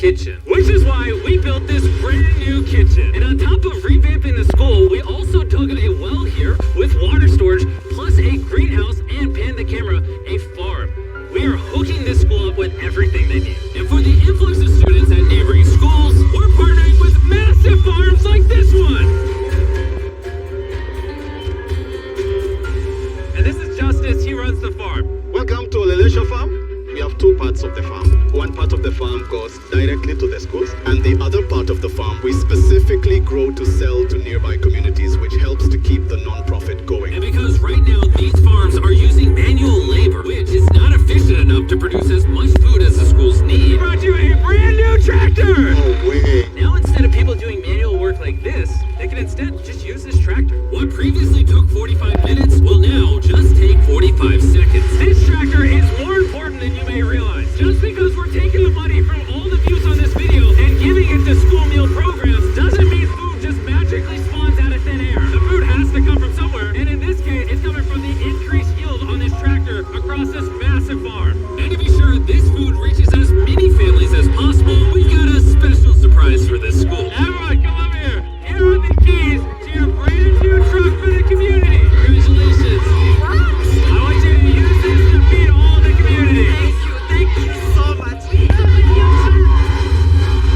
kitchen, which is why we built this brand new kitchen. And on top of revamping the school, we also dug a well here with water storage, plus a greenhouse, and pan the camera, a farm. We are hooking this school up with everything they need. And for the influx of students at neighboring schools, we're partnering with massive farms like this one. And this is Justice, he runs the farm. Welcome to Olelesha Farm. We have two parts of the farm. One part of the farm goes directly to the schools, and the other part of the farm we specifically grow to sell to nearby communities, which helps to keep the non-profit going. And because right now these farms are using manual labor, which is not efficient enough to produce as much food as the schools need, we brought you a brand new tractor! No way! Now instead of people doing manual work like this, they can instead just use this tractor. What previously took 45 minutes will now just take 45 seconds. This tractor is more important than you may realize. Just because we're taking the money from all the views on this video and giving it to school meal programs doesn't mean food just magically spawns out of thin air. The food has to come from somewhere, and in this case, it's coming from the increased yield on this tractor across this massive farm. And to be sure this food reaches as many families as possible, we've got a special surprise for this school. Everyone, come over here. Here are the keys to your brand new truck for the community. Congratulations. I want you to use this to feed all the community. Thank you so much.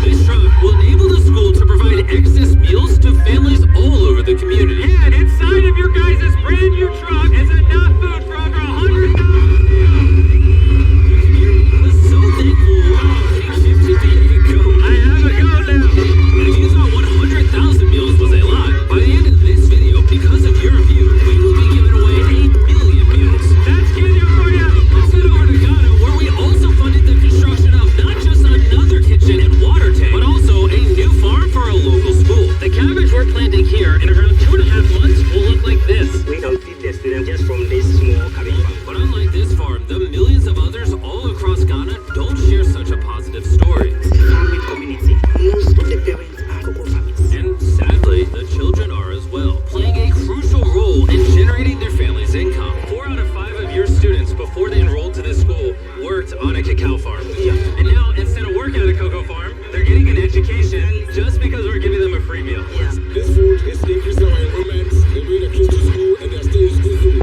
This truck will enable the school to provide excess meals to families all over the community. Yeah, and inside of your guys' brand new truck is enough food for over 100,000 was so thankful. There you go. I have a go now. And if you thought 100,000 meals was a lot, by the end of this video, because of your review, we will be giving away 1 million meals. That's good for you. Let's head over to Ghana, where we also funded the construction of not just another kitchen and water tank, but also a new farm for a local school. The cabbage we're planting here in around 2.5 months will look like this. We don't feed the students just from this small cabbage farm. But unlike this farm, the millions of others all across Ghana don't share such a positive story. Farming community. Most of the parents are cocoa farmers. And sadly, the children are as well, playing a crucial role in generating their family's income. 4 out of 5 of your students before they enrolled to this school worked on a cacao farm. And now, instead of working at a cocoa farm, they're getting an education just because we're giving them a free meal. This food is increasing our enrollments, they bring the kids to school, and they're staying in school food.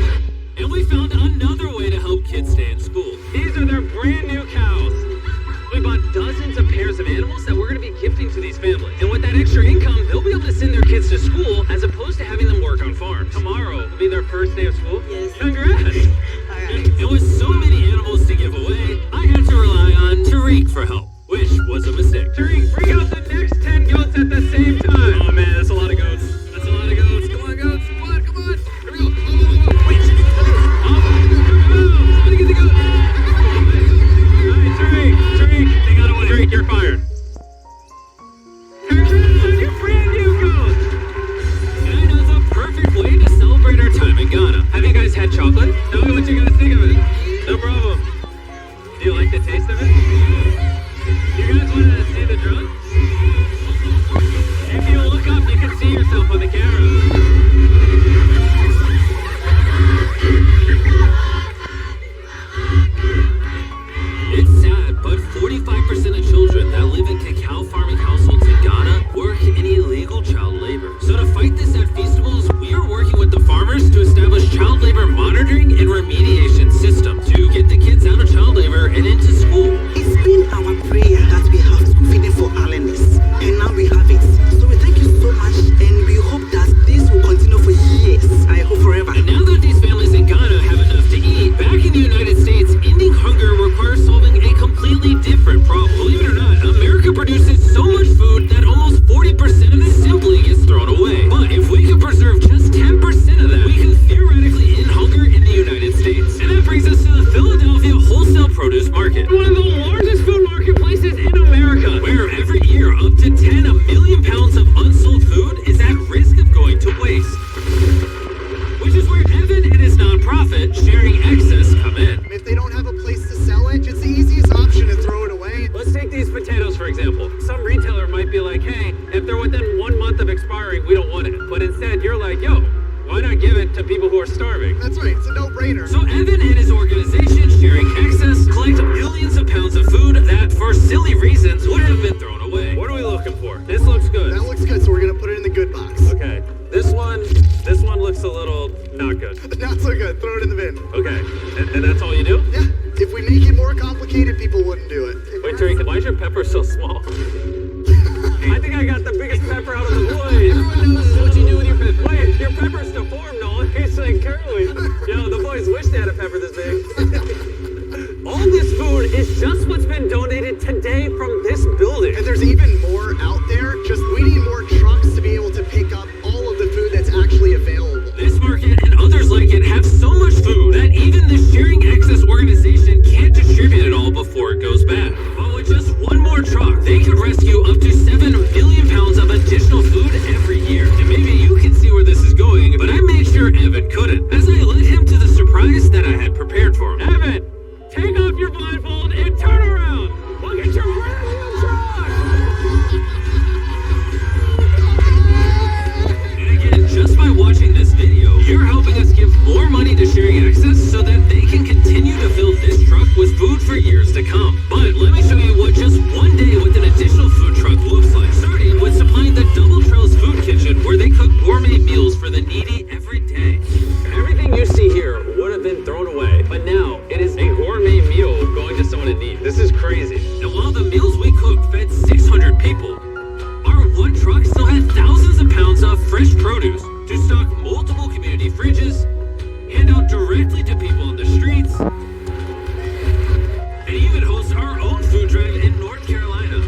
And we found another way to help kids stay in school. These are their brand new cows. We bought dozens of pairs of animals that we're going to be gifting to these families. And with that extra income, they'll be able to send their kids to school as opposed to having them work on farms. Tomorrow will be their first day of school. Yes. Congrats! And with so many animals to give away, I had to rely on Tariq for help, which was a mistake. Tariq, bring out the next 10 goats at the same time. Oh man, that's a lot of goats. That's a lot of goats. Come on, goats. Come on, come on. Here we go. Wait, somebody get the goat. All right, Tariq, they got away. Tariq, you're fired. Congrats on your brand new goat. And I know it's a perfect way to celebrate our time in Ghana. Have you guys had chocolate? Tell me what you guys think of it. No problem. Do you like the taste of it? You guys want to see the drug? If you look up, you can see yourself on the camera. It's sad, but 45% of children that live in cacao farming households in Ghana work in illegal child labor. So to fight this at Feastables, we are working with the farmers to establish child labor monitoring and remediation systems to get the kids out of child labor and into school. It's been our prayer that we have school feeding for Alanis, and now we have it. So we thank you so much, and we hope that this will continue for years. I hope forever. And now that these families in Ghana have enough to eat, back in the United States, ending hunger requires solving a completely different problem. Believe it or not, America produces so much food that almost 40% of it simply gets thrown away. But if we could preserve just 10% of that, we can theoretically end hunger in the United States. And that brings us to the Philadelphia wholesale produce market, one of the largest food marketplaces in America, where every year up to 10 million pounds of unsold food is at risk of going to waste. Which is where Evan and his nonprofit, Sharing Excess, come in. If they don't have a place to sell it, it's the easiest option to throw it away. Let's take these potatoes, for example. Some retailer might be like, hey, if they're within 1 month of expiring, we don't want it. But instead, you're like, yo, why not give it to people who are starving? That's right, it's a no-brainer. So Evan and his organization, Sharing Excess, collect millions of pounds of food that, for silly reasons, would have been thrown people. Our one truck still had thousands of pounds of fresh produce to stock multiple community fridges, hand out directly to people on the streets, and even host our own food drive in North Carolina,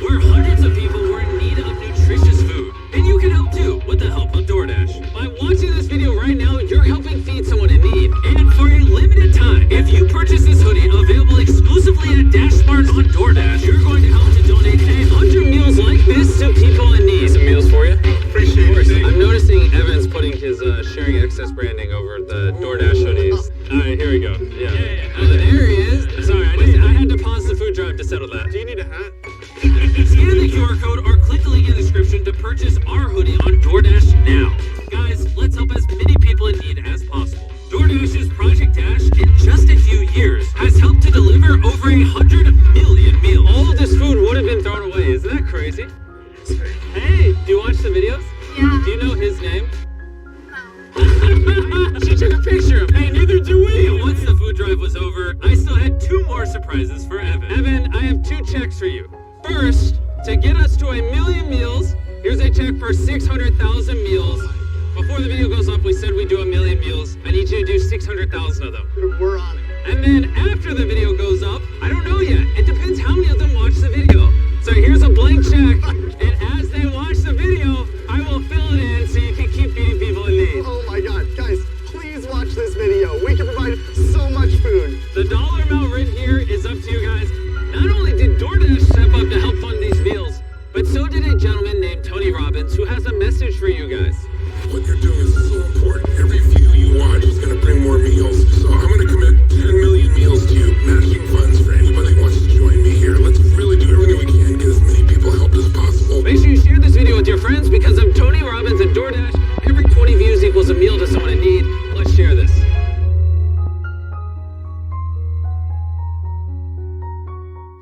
where hundreds of people were in need of nutritious food. And you can help too with the help of DoorDash. By watching this video right now, you're helping feed someone in need. And for a limited time, if you purchase this hoodie available exclusively at Dash Smart on DoorDash, you're going to help to donate 100 meals like this to people in need. Some meals for you? Appreciate it. I'm noticing Evan's putting his sharing access branding over the DoorDash hoodies. All right, here we go. Yeah. Oh, there he is. Sorry, I had to pause the food drive to settle that. Do you need a hat? Scan the QR code or click the link in the description to purchase our hoodie on DoorDash now. Guys, let's help as many people in need as possible. DoorDash's Project Dash, in just a few years, has helped to deliver over 100 million meals. All of this food would have been thrown away. Isn't that crazy? Hey, do you watch the videos? Yeah. Do you know his name? She took a picture of him. Hey, neither do we. And once the food drive was over, I still had 2 more surprises for Evan. Evan, I have 2 checks for you. First, to get us to 1 million meals, here's a check for 600,000 meals. Before the video goes up, we said we'd do 1 million meals. I need you to do 600,000 of them. We're on it. And then after the video goes up, I don't know yet. It depends how many of them watch the video. So here's a blank check, and as they watch the video, I will fill it in so you can keep feeding people in need. Oh my god, guys, please watch this video. We can provide so much food. The dollar amount written here is up to you guys. Not only did DoorDash step up to help fund these meals, but so did a gentleman named Tony Robbins, who has a message for you